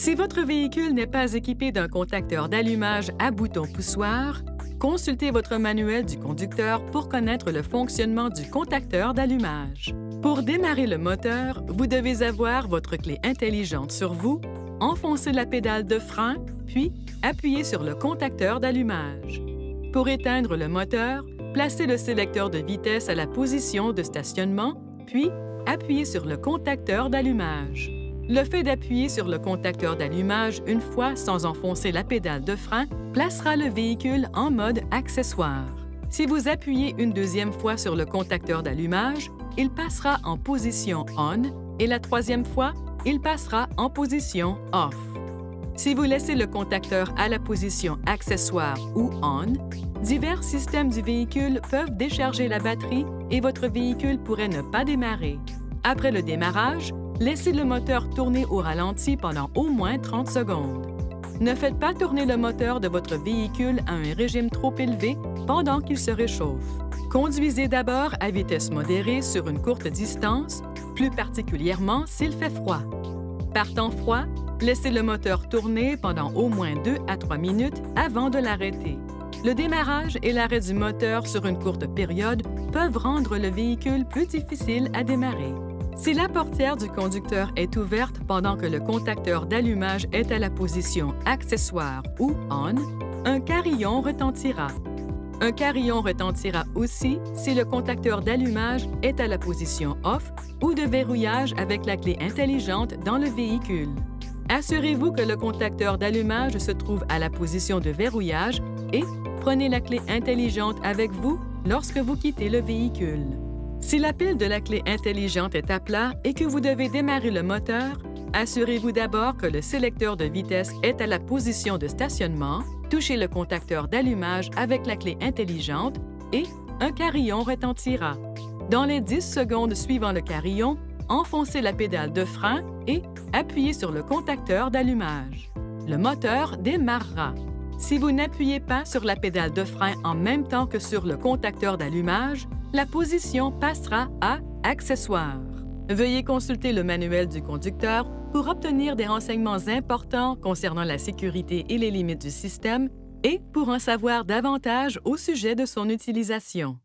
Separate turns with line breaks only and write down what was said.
Si votre véhicule n'est pas équipé d'un contacteur d'allumage à bouton poussoir, consultez votre manuel du conducteur pour connaître le fonctionnement du contacteur d'allumage. Pour démarrer le moteur, vous devez avoir votre clé intelligente sur vous, enfoncer la pédale de frein, puis appuyer sur le contacteur d'allumage. Pour éteindre le moteur, placez le sélecteur de vitesse à la position de stationnement, puis appuyez sur le contacteur d'allumage. Le fait d'appuyer sur le contacteur d'allumage une fois sans enfoncer la pédale de frein placera le véhicule en mode accessoire. Si vous appuyez une deuxième fois sur le contacteur d'allumage, il passera en position on et la troisième fois, il passera en position off. Si vous laissez le contacteur à la position accessoire ou on, divers systèmes du véhicule peuvent décharger la batterie et votre véhicule pourrait ne pas démarrer. Après le démarrage, laissez le moteur tourner au ralenti pendant au moins 30 secondes. Ne faites pas tourner le moteur de votre véhicule à un régime trop élevé pendant qu'il se réchauffe. Conduisez d'abord à vitesse modérée sur une courte distance, plus particulièrement s'il fait froid. Par temps froid, laissez le moteur tourner pendant au moins 2 à 3 minutes avant de l'arrêter. Le démarrage et l'arrêt du moteur sur une courte période peuvent rendre le véhicule plus difficile à démarrer. Si la portière du conducteur est ouverte pendant que le contacteur d'allumage est à la position accessoire ou on, un carillon retentira. Un carillon retentira aussi si le contacteur d'allumage est à la position off ou de verrouillage avec la clé intelligente dans le véhicule. Assurez-vous que le contacteur d'allumage se trouve à la position de verrouillage et prenez la clé intelligente avec vous lorsque vous quittez le véhicule. Si la pile de la clé intelligente est à plat et que vous devez démarrer le moteur, assurez-vous d'abord que le sélecteur de vitesse est à la position de stationnement, touchez le contacteur d'allumage avec la clé intelligente et un carillon retentira. Dans les 10 secondes suivant le carillon, enfoncez la pédale de frein et appuyez sur le contacteur d'allumage. Le moteur démarrera. Si vous n'appuyez pas sur la pédale de frein en même temps que sur le contacteur d'allumage, la position passera à accessoire. Veuillez consulter le manuel du conducteur pour obtenir des renseignements importants concernant la sécurité et les limites du système et pour en savoir davantage au sujet de son utilisation.